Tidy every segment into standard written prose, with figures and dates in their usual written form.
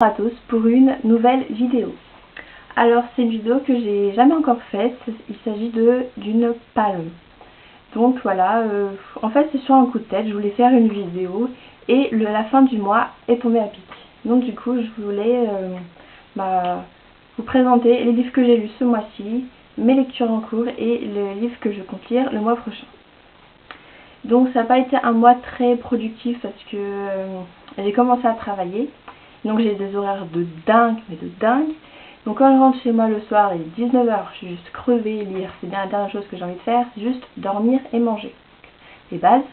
À tous pour une nouvelle vidéo. Alors c'est une vidéo que j'ai jamais encore faite, il s'agit d'une palme. Donc voilà, en fait c'est sur un coup de tête, je voulais faire une vidéo et la fin du mois est tombée à pic. Donc du coup je voulais vous présenter les livres que j'ai lus ce mois-ci, mes lectures en cours et les livres que je compte lire le mois prochain. Donc ça n'a pas été un mois très productif parce que j'ai commencé à travailler. Donc j'ai des horaires de dingue, mais de dingue. Donc quand je rentre chez moi le soir, il est 19 h, je suis juste crevée, lire, c'est bien la dernière chose que j'ai envie de faire, c'est juste dormir et manger. Les bases.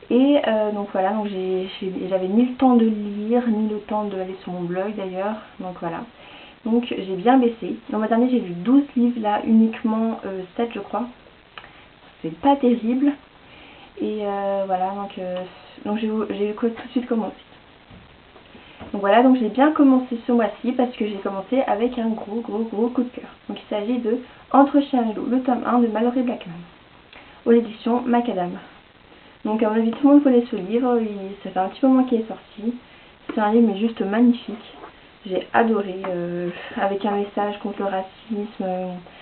Et donc voilà, donc j'avais ni le temps de lire, ni le temps d'aller sur mon blog d'ailleurs. Donc voilà. Donc j'ai bien baissé. Dans ma dernière j'ai lu 12 livres, là uniquement 7 je crois. C'est pas terrible. Et voilà, donc j'ai tout de suite commencé. Donc voilà, donc j'ai bien commencé ce mois-ci parce que j'ai commencé avec un gros coup de cœur. Donc il s'agit de Entre chien et loup, le tome 1 de Malory Blackman, aux éditions Macadam. Donc à mon avis tout le monde connaît ce livre, ça fait un petit moment qu'il est sorti. C'est un livre mais juste magnifique. J'ai adoré, avec un message contre le racisme,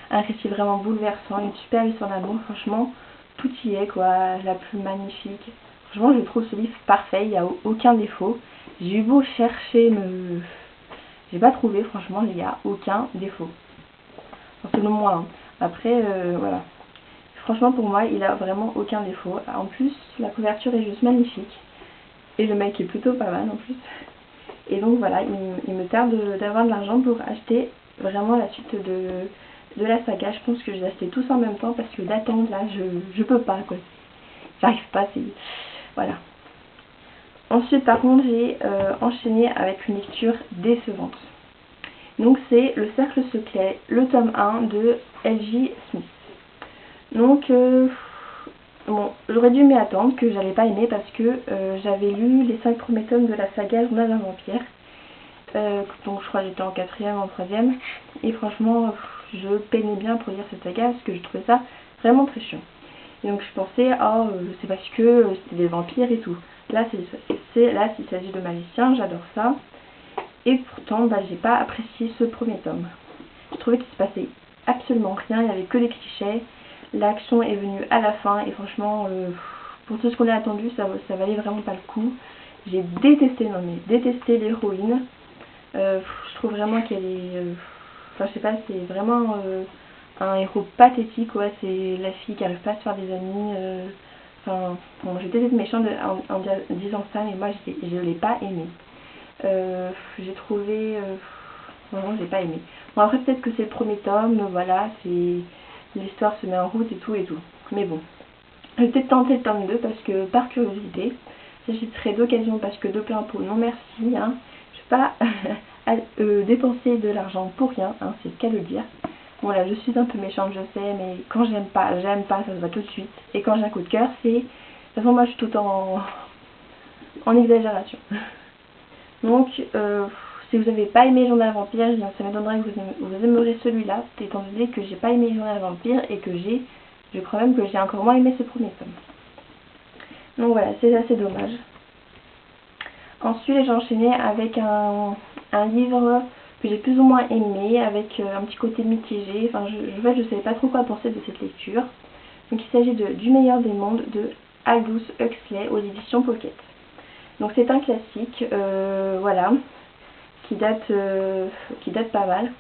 un récit vraiment bouleversant, une super histoire d'amour, franchement tout y est quoi, la plus magnifique. Franchement je trouve ce livre parfait, il n'y a aucun défaut. J'ai eu beau chercher, j'ai pas trouvé, franchement il n'y a aucun défaut. Enfin, selon moi, hein. Après voilà. Franchement pour moi il a vraiment aucun défaut. En plus la couverture est juste magnifique. Et le mec est plutôt pas mal en plus. Et donc voilà, il me tarde d'avoir de l'argent pour acheter vraiment la suite de la saga. Je pense que je vais acheter tous en même temps parce que d'attendre là, je peux pas quoi. J'arrive pas, c'est... Voilà. Ensuite par contre j'ai enchaîné avec une lecture décevante. Donc c'est Le Cercle Secret, le tome 1 de L.J. Smith. Donc bon, j'aurais dû m'y attendre que j'allais pas aimer parce que j'avais lu les 5 premiers tomes de la saga Journal d'un vampire. Donc je crois que j'étais en 4e, en 3e. Et franchement je peinais bien pour lire cette saga parce que je trouvais ça vraiment très chiant. Et donc je pensais, oh c'est parce que c'était des vampires et tout. Là s'il s'agit de magiciens, j'adore ça. Et pourtant j'ai pas apprécié ce premier tome. Je trouvais qu'il se passait absolument rien, il n'y avait que des clichés. L'action est venue à la fin et franchement pour tout ce qu'on a attendu ça valait vraiment pas le coup. J'ai détesté, non mais détesté l'héroïne. Je trouve vraiment qu'elle est... Enfin je sais pas, c'est vraiment un héros pathétique, ouais, c'est la fille qui arrive pas à se faire des amis. Enfin bon, j'étais peut-être méchante en disant ça, mais moi je l'ai pas aimé. J'ai trouvé... vraiment j'ai pas aimé. Bon après peut-être que c'est le premier tome, voilà, l'histoire se met en route et tout. Mais bon, je vais peut-être tenter le tome 2 parce que par curiosité, j'achèterai d'occasion parce que de plein pot, non merci, hein. Je ne vais pas dépenser de l'argent pour rien, hein, c'est le cas de le dire. Bon là je suis un peu méchante je sais, mais quand j'aime pas, ça se voit tout de suite. Et quand j'ai un coup de cœur, c'est... De toute façon moi je suis tout en exagération. Donc si vous n'avez pas aimé Journal d'un vampire, ça m'étonnerait que vous aimerez celui-là, étant donné que j'ai pas aimé Journal d'un vampire et que je crois même que j'ai encore moins aimé ce premier tome. Donc voilà, c'est assez dommage. Ensuite j'ai enchaîné avec un livre que j'ai plus ou moins aimé, avec un petit côté mitigé. Enfin je savais pas trop quoi penser de cette lecture. Donc il s'agit de Du meilleur des mondes de Aldous Huxley aux éditions Pocket. Donc c'est un classique, voilà, qui date pas mal.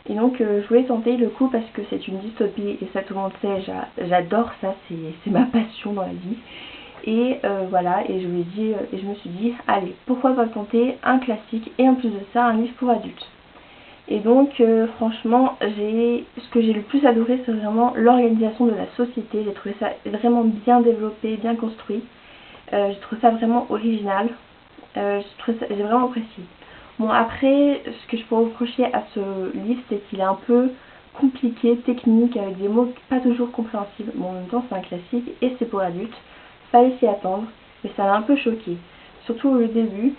Et donc je voulais tenter le coup parce que c'est une dystopie et ça tout le monde sait, j'adore ça, c'est ma passion dans la vie. Et voilà, et je me suis dit, allez, pourquoi pas tenter un classique et en plus de ça un livre pour adultes. Et donc franchement, ce que j'ai le plus adoré, c'est vraiment l'organisation de la société. J'ai trouvé ça vraiment bien développé, bien construit. J'ai trouvé ça vraiment original. J'ai vraiment apprécié. Bon après, ce que je pourrais reprocher à ce livre, c'est qu'il est un peu compliqué, technique, avec des mots pas toujours compréhensibles. Bon en même temps c'est un classique et c'est pour adultes. Fallait s'y attendre, mais ça m'a un peu choqué. Surtout le début.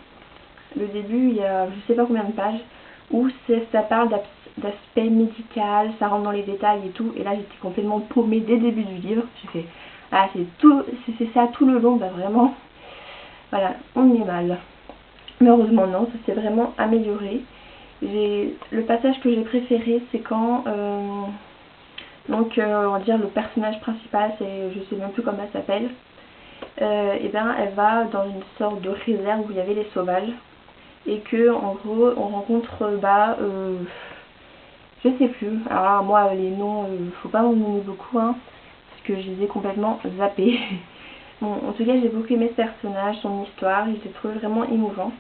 Le début, il y a je sais pas combien de pages où ça parle d'aspect médical, ça rentre dans les détails et tout. Et là j'étais complètement paumée dès le début du livre. J'ai fait, ah c'est ça tout le long, bah vraiment. Voilà, on y est mal. Mais heureusement non, ça s'est vraiment amélioré. Le passage que j'ai préféré, c'est quand on va dire le personnage principal, je sais même plus comment elle s'appelle, et bien elle va dans une sorte de réserve où il y avait les sauvages, et que en gros on rencontre je sais plus. Alors là, moi les noms, faut pas m'en donner beaucoup hein, parce que je les ai complètement zappés. Bon, en tout cas j'ai beaucoup aimé ce personnage, son histoire, je l'ai trouvé vraiment émouvant.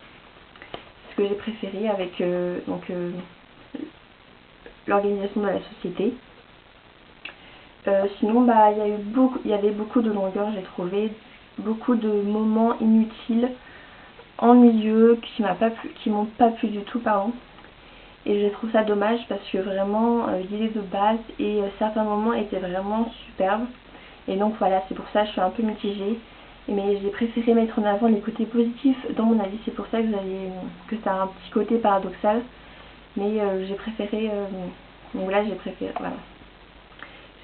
Ce que j'ai préféré avec l'organisation de la société. Sinon bah il y avait beaucoup de longueur, j'ai trouvé beaucoup de moments inutiles, ennuyeux, qui m'ont pas plu du tout, pardon. Et je trouve ça dommage parce que vraiment l'idée de base et certains moments étaient vraiment superbes. Et donc voilà, c'est pour ça que je suis un peu mitigée. Mais j'ai préféré mettre en avant les côtés positifs dans mon avis. C'est pour ça que ça a un petit côté paradoxal. Mais j'ai préféré... donc là j'ai préféré... Voilà.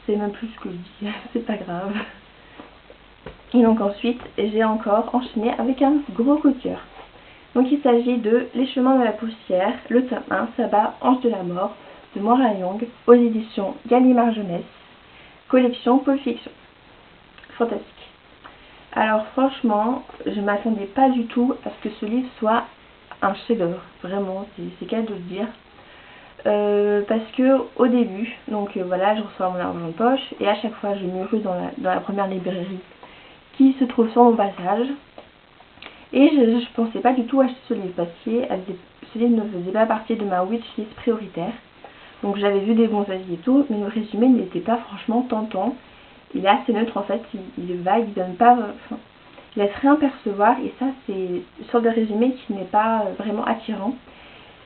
Je sais même plus ce que je dis. C'est pas grave. Et donc ensuite j'ai encore enchaîné avec un gros coup de cœur. Donc il s'agit de Les Chemins de la Poussière, le tome 1, Sabbat, Ange de la Mort, de Moira Young, aux éditions Gallimard Jeunesse, collection Pôle Fiction. Fantastique. Alors franchement, je ne m'attendais pas du tout à ce que ce livre soit un chef-d'œuvre, vraiment, c'est qu'à de le dire. Parce que au début, voilà, je reçois mon argent de poche et à chaque fois je me rue dans la première librairie qui se trouve sur mon passage. Et je pensais pas du tout acheter ce livre parce que ce livre ne faisait pas partie de ma wishlist prioritaire. Donc j'avais vu des bons avis et tout, mais le résumé n'était pas franchement tentant. Il est assez neutre en fait, il est vague, il donne pas... Enfin, il laisse rien percevoir et ça c'est une sorte de résumé qui n'est pas vraiment attirant.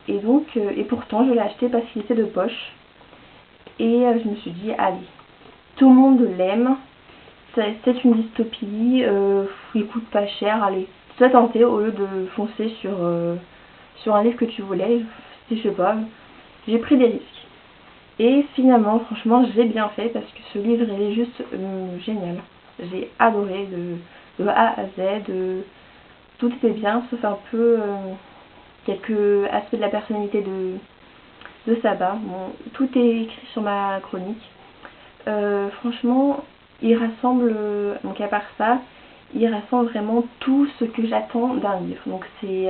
Et donc, et pourtant je l'ai acheté parce qu'il était de poche. Et je me suis dit, allez, tout le monde l'aime, c'est une dystopie, il coûte pas cher, allez, sois tenté au lieu de foncer sur un livre que tu voulais, je sais pas, j'ai pris des risques. Et finalement, franchement, j'ai bien fait parce que ce livre il est juste génial. J'ai adoré de A à Z, tout était bien, sauf un peu quelques aspects de la personnalité de Sabbat. Bon, tout est écrit sur ma chronique. Franchement, il rassemble, donc à part ça, il rassemble vraiment tout ce que j'attends d'un livre. Donc c'est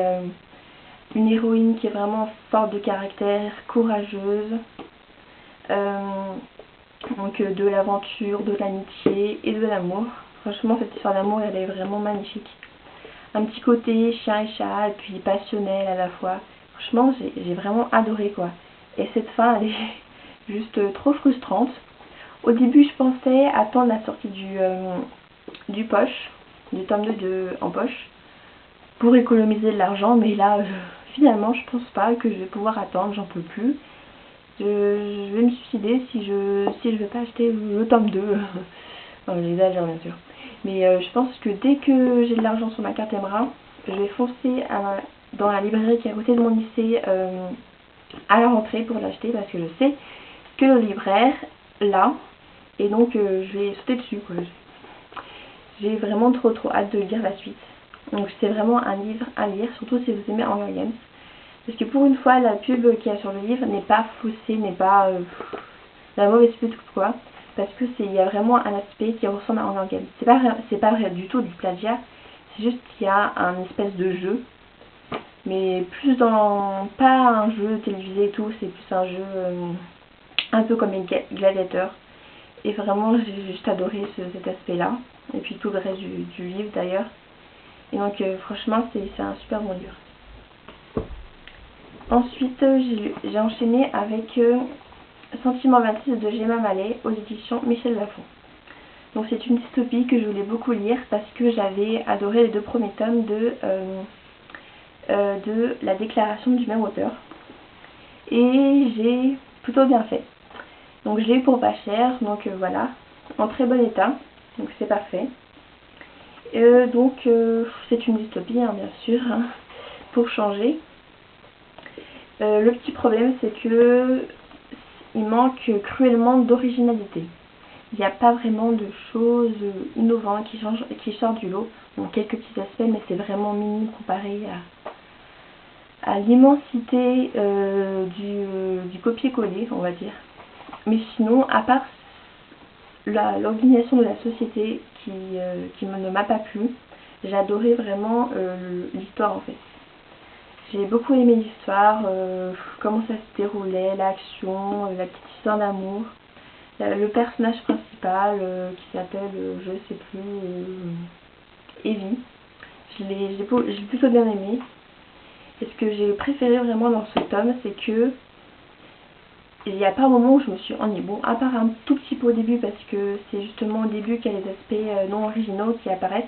une héroïne qui est vraiment forte de caractère, courageuse, donc de l'aventure, de l'amitié et de l'amour. Franchement, cette histoire d'amour, elle est vraiment magnifique. Un petit côté chien et chat, et puis passionnel à la fois. Franchement, j'ai vraiment adoré quoi. Et cette fin, elle est juste trop frustrante. Au début, je pensais attendre la sortie du tome 2 en poche, pour économiser de l'argent, mais là, finalement, je pense pas que je vais pouvoir attendre, j'en peux plus. Je vais me suicider si je vais pas acheter le tome 2. Non, j'exagère bien sûr. Mais je pense que dès que j'ai de l'argent sur ma carte Emra, je vais foncer dans la librairie qui est à côté de mon lycée à la rentrée pour l'acheter parce que je sais que le libraire l'a et donc je vais sauter dessus quoi. J'ai vraiment trop hâte de lire la suite. Donc c'est vraiment un livre à lire, surtout si vous aimez Hunger Games. Parce que pour une fois, la pub qu'il y a sur le livre n'est pas faussée, n'est pas la mauvaise pub quoi. Parce que il y a vraiment un aspect qui ressemble à Hunger Games. C'est pas vrai du tout du plagiat, c'est juste qu'il y a un espèce de jeu. Mais plus pas un jeu télévisé et tout, c'est plus un jeu un peu comme les gladiateurs. Et vraiment j'ai juste adoré cet aspect là. Et puis tout le reste du livre d'ailleurs. Et donc franchement c'est un super bon livre. Ensuite j'ai enchaîné avec Sentiment 26 de Gemma Mallet aux éditions Michel Lafon. Donc c'est une dystopie que je voulais beaucoup lire parce que j'avais adoré les 2 premiers tomes de La Déclaration du même auteur. Et j'ai plutôt bien fait. Donc je l'ai eu pour pas cher, donc voilà, en très bon état, donc c'est parfait. Donc c'est une dystopie hein, bien sûr, hein, pour changer. Le petit problème c'est que il manque cruellement d'originalité. Il n'y a pas vraiment de choses innovantes qui sortent du lot. Bon, quelques petits aspects mais c'est vraiment minime comparé à l'immensité du copier-coller, on va dire. Mais sinon, à part l'organisation de la société qui ne m'a pas plu, j'ai adoré vraiment l'histoire en fait. J'ai beaucoup aimé l'histoire, comment ça se déroulait, l'action, la petite histoire d'amour. Le personnage principal qui s'appelle, je sais plus, Evie. J'ai plutôt bien aimé. Et ce que j'ai préféré vraiment dans ce tome, c'est que il n'y a pas un moment où je me suis ennuyée. Bon, à part un tout petit peu au début, parce que c'est justement au début qu'il y a les aspects non originaux qui apparaissent.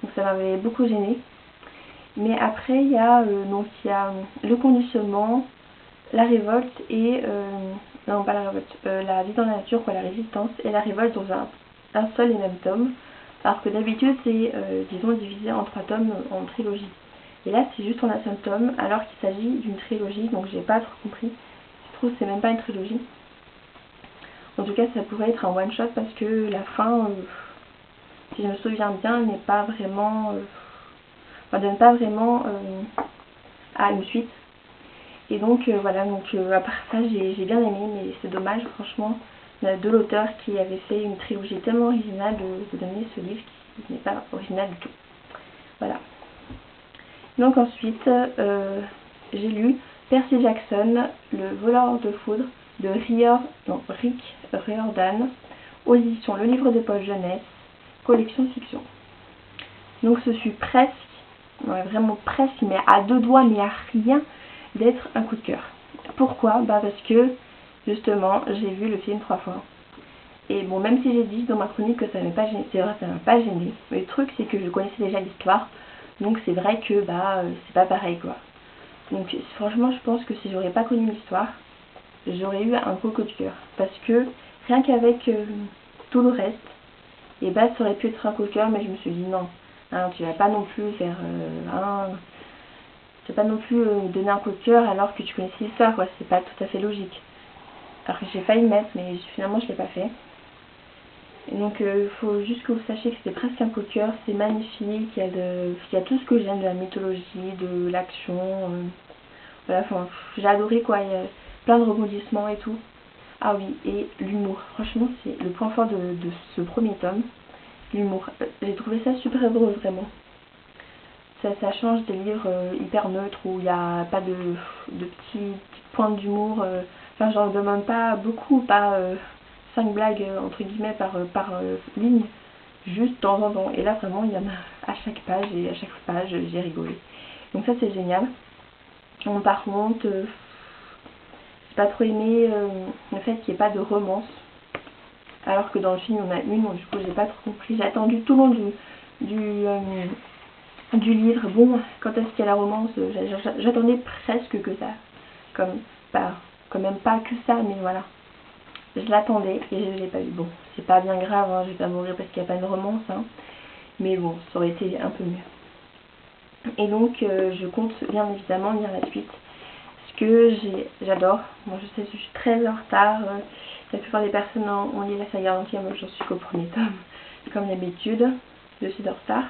Donc ça m'avait beaucoup gênée. Mais après, il y a le conditionnement, la révolte et... non, pas la révolte, la vie dans la nature, quoi, la résistance et la révolte dans un seul et même tome. Alors que d'habitude, c'est, disons, divisé en 3 tomes en trilogie. Et là, c'est juste en un seul tome, alors qu'il s'agit d'une trilogie, donc j'ai pas trop compris. Je trouve que c'est même pas une trilogie. En tout cas, ça pourrait être un one-shot parce que la fin, si je me souviens bien, n'est pas vraiment... donne pas vraiment à une suite. Et donc voilà, à part ça, j'ai bien aimé, mais c'est dommage, franchement, de l'auteur qui avait fait une trilogie tellement originale de donner ce livre qui n'est pas original du tout. Voilà. Donc ensuite, j'ai lu Percy Jackson, le voleur de foudre de Rick Riordan, aux éditions Le Livre de Poche Jeunesse, collection fiction. Donc ce fut presque, ouais, vraiment presque, mais à 2 doigts, mais à rien d'être un coup de cœur. Pourquoi? Parce que justement, j'ai vu le film 3 fois. Et bon, même si j'ai dit dans ma chronique que ça ne m'a pas gêné, c'est vrai, ça ne m'a pas gêné. Mais le truc, c'est que je connaissais déjà l'histoire. Donc c'est vrai que c'est pas pareil quoi. Donc franchement, je pense que si j'aurais pas connu l'histoire, j'aurais eu un gros coup de cœur. Parce que rien qu'avec tout le reste, et ça aurait pu être un coup de cœur, mais je me suis dit non, hein, tu vas pas non plus faire tu vas pas non plus donner un coup de cœur alors que tu connaissais l'histoire, quoi. C'est pas tout à fait logique. Alors que j'ai failli le mettre, mais finalement je l'ai pas fait. Et donc il faut juste que vous sachiez que c'est presque un coup de cœur, c'est magnifique, il y a tout ce que j'aime de la mythologie, de l'action, voilà, j'ai adoré quoi, il y a plein de rebondissements et tout. Ah oui, et l'humour, franchement c'est le point fort de ce premier tome, l'humour. J'ai trouvé ça super drôle vraiment. Ça change des livres hyper neutres où il n'y a pas de petites pointes d'humour. Enfin, j'en demande pas beaucoup, pas 5 blagues entre guillemets par ligne, juste de temps en temps. Et là, vraiment, il y en a à chaque page et à chaque page, j'ai rigolé. Donc, ça, c'est génial. Bon, par contre, j'ai pas trop aimé le fait qu'il n'y ait pas de romance. Alors que dans le film, il y en a une, donc du coup, j'ai pas trop compris. J'ai attendu tout le long du livre. Bon, quand est-ce qu'il y a la romance, j'attendais presque que ça. Quand même pas que ça, mais voilà. Je l'attendais et je ne l'ai pas eu. Bon, c'est pas bien grave, hein, je vais pas mourir parce qu'il n'y a pas de romance, hein, mais bon, ça aurait été un peu mieux. Et donc, je compte bien évidemment lire la suite. Parce que j'adore. Bon, je sais que je suis très en retard. La plupart des personnes ont lu la saga entière, moi j'en suis qu'au premier tome. Comme d'habitude, je suis en retard.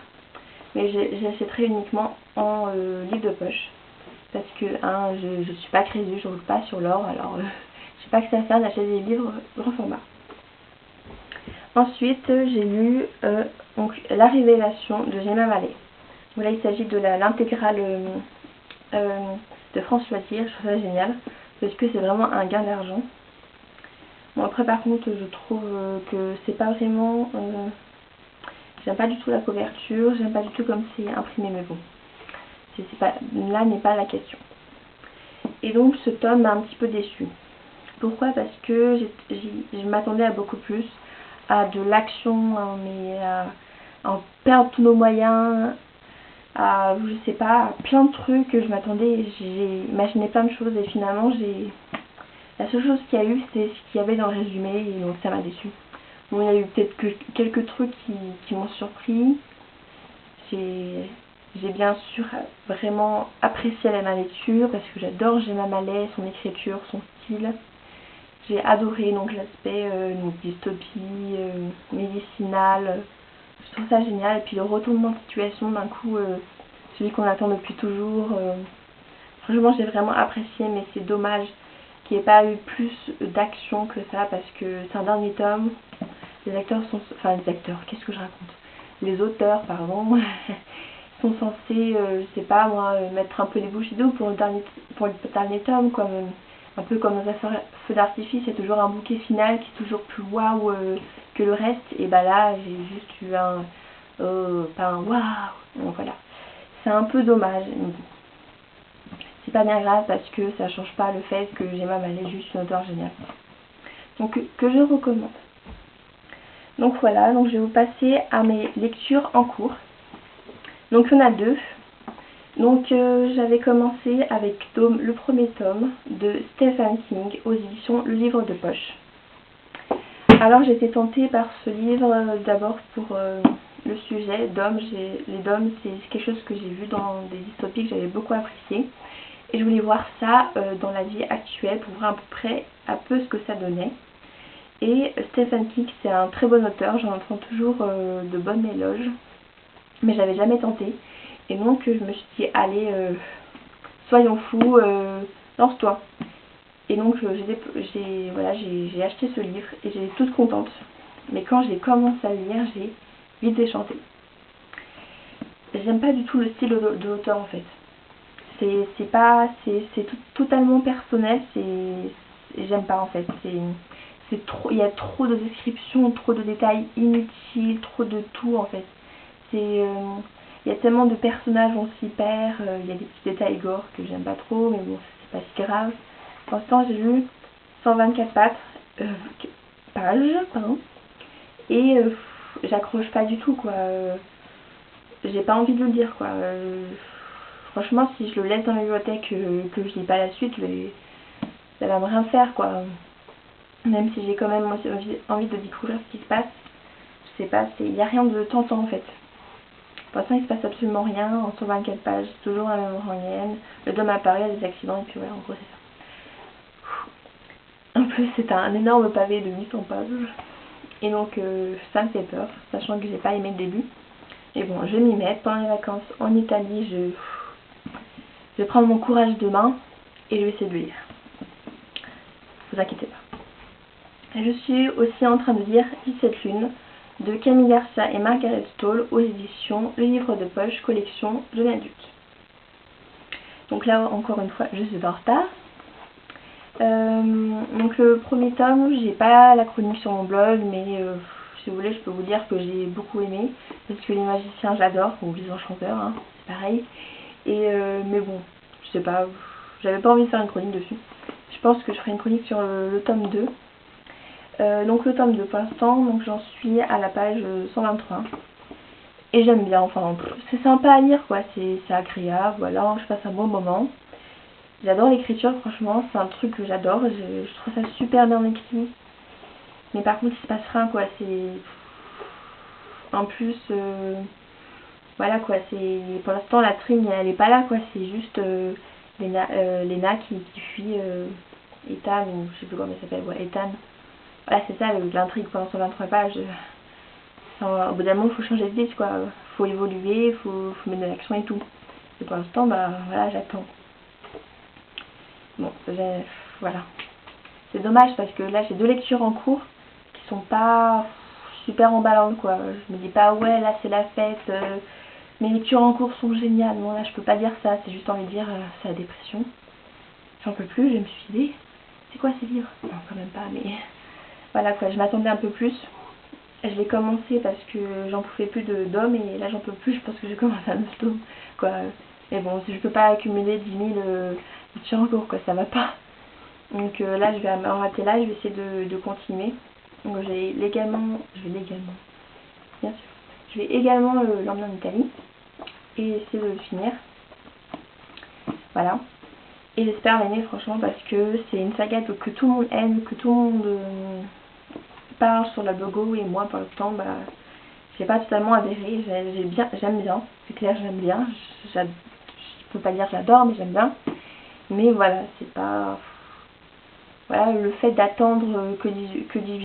Mais j'achèterai uniquement en livre de poche. Parce que, je suis pas crédule, je roule pas sur l'or, alors je sais pas que ça sert d'acheter des livres grand format. Ensuite, j'ai lu donc, La Révélation de Gemma Mallet. Là, il s'agit de l'intégrale de France Loisirs. Je trouve ça génial parce que c'est vraiment un gain d'argent. Bon, après, par contre, je trouve que c'est pas vraiment. J'aime pas du tout la couverture, j'aime pas du tout comme c'est imprimé, mais bon, là n'est pas la question. Et donc, ce tome m'a un petit peu déçue. Pourquoi? Parce que je m'attendais à beaucoup plus, à de l'action, hein, mais à en perdre tous nos moyens, à, je sais pas, à plein de trucs que je m'attendais, j'ai imaginé plein de choses et finalement la seule chose qu'il y a eu c'était ce qu'il y avait dans le résumé et donc ça m'a déçu. Bon, il y a eu peut-être que quelques trucs qui m'ont surpris. J'ai bien sûr vraiment apprécié la lecture parce que j'adore Gemma Mallet, son écriture, son style. J'ai adoré donc l'aspect dystopie, médicinale. Je trouve ça génial. Et puis le retournement de situation d'un coup, celui qu'on attend depuis toujours. Franchement, j'ai vraiment apprécié, mais c'est dommage qu'il n'y ait pas eu plus d'action que ça, parce que c'est un dernier tome. Les acteurs sont... Enfin, les acteurs, qu'est-ce que je raconte? Les auteurs, pardon, sont censés, je sais pas moi, mettre un peu les bouchées doubles pour le dernier tome, comme, un peu comme dans un feu d'artifice, il y a toujours un bouquet final qui est toujours plus waouh que le reste, et bah là, j'ai juste eu pas un waouh, donc voilà. C'est un peu dommage, mais bon. C'est pas bien grave parce que ça change pas le fait que Gemma Mallet est juste une auteure géniale. Donc que je recommande. Donc voilà, donc je vais vous passer à mes lectures en cours. Donc il y en a deux. Donc j'avais commencé avec le premier tome de Stephen King aux éditions Le Livre de Poche. Alors j'ai été tentée par ce livre d'abord pour le sujet d'hommes. Les DOM, c'est quelque chose que j'ai vu dans des dystopies que j'avais beaucoup apprécié. Et je voulais voir ça dans la vie actuelle pour voir à peu près ce que ça donnait. Et Stephen King, c'est un très bon auteur, j'en entends toujours de bonnes éloges, mais j'avais jamais tenté. Et donc je me suis dit, allez, soyons fous, lance-toi. Et donc j'ai acheté ce livre et j'étais toute contente. Mais quand j'ai commencé à lire, j'ai vite déchanté. J'aime pas du tout le style de l'auteur en fait. C'est totalement personnel, j'aime pas en fait. Il y a trop de descriptions, trop de détails inutiles, trop de tout en fait. Il y a tellement de personnages, on s'y perd, il y a des petits détails gore que j'aime pas trop, mais bon, c'est pas si grave. Pour l'instant, j'ai lu 124 pages, pardon, et j'accroche pas du tout, quoi. J'ai pas envie de le lire, quoi. Franchement, si je le laisse dans la bibliothèque, que je lis pas la suite, ça va me rien faire, quoi. Même si j'ai quand même envie de découvrir ce qui se passe, je sais pas, il n'y a rien de tentant en fait. Pour l'instant, il se passe absolument rien, en 124 pages, c'est toujours la même rengaine, le dôme apparaît, il y a des accidents, et puis voilà, en gros c'est ça. En plus, c'est un énorme pavé de 800 pages, et donc ça me fait peur, sachant que j'ai pas aimé le début. Et bon, je vais m'y mettre. Pendant les vacances en Italie, je vais prendre mon courage demain, et je vais essayer de le lire. Ne vous inquiétez pas. Je suis aussi en train de lire 17 lunes de Camille Garcia et Margaret Stoll aux éditions Le Livre de Poche, collection jeune adulte. Donc là, encore une fois, je suis en retard. Donc le premier tome, j'ai pas la chronique sur mon blog, mais si vous voulez, je peux vous dire que j'ai beaucoup aimé, parce que les magiciens, j'adore, ou les enchanteurs, hein, c'est pareil. Et mais bon, je sais pas, j'avais pas envie de faire une chronique dessus. Je pense que je ferai une chronique sur le tome 2. Donc le tome 2 pour l'instant, donc j'en suis à la page 123. Et j'aime bien, enfin c'est sympa à lire quoi, c'est agréable, voilà, je passe un bon moment. J'adore l'écriture, franchement, c'est un truc que j'adore, je trouve ça super bien écrit. Mais par contre il se passe rien quoi, c'est... En plus, voilà quoi, c'est... Pour l'instant la trame elle est pas là quoi, c'est juste Lena qui fuit Ethan, ou je sais plus comment elle s'appelle, ouais, Ethan. Voilà, c'est ça l'intrigue pendant 123 pages. Au bout d'un moment, il faut changer de liste, quoi. Faut évoluer, faut mettre de l'action et tout. Et pour l'instant, bah voilà, j'attends. Bon, voilà. C'est dommage parce que là, j'ai 2 lectures en cours qui sont pas super emballantes, quoi. Je me dis pas, ouais, là, c'est la fête. Mes lectures en cours sont géniales. Non, là, je peux pas dire ça. C'est juste envie de dire, c'est la dépression. J'en peux plus, je me suis dit, c'est quoi ces livres? Non, quand même pas, mais... Voilà quoi, je m'attendais un peu plus. Je l'ai commencé parce que j'en pouvais plus d'hommes et là j'en peux plus, je pense que j'ai commencé à 9 tomes quoi. Mais bon, je peux pas accumuler 10 000 lectures en cours quoi, ça va pas. Donc là je vais m'arrêter là, je vais essayer de continuer. Donc je vais légalement, bien sûr, je vais également l'emmener en Italie et essayer de le finir. Voilà. Et j'espère l'aimer franchement parce que c'est une saga que tout le monde aime, que tout le monde parle sur la logo, et moi pour l'instant bah j'ai pas totalement adhéré. J'aime bien, c'est clair, j'aime bien. Je peux pas dire que j'adore, mais j'aime bien. Mais voilà, c'est pas... Voilà, le fait d'attendre que 18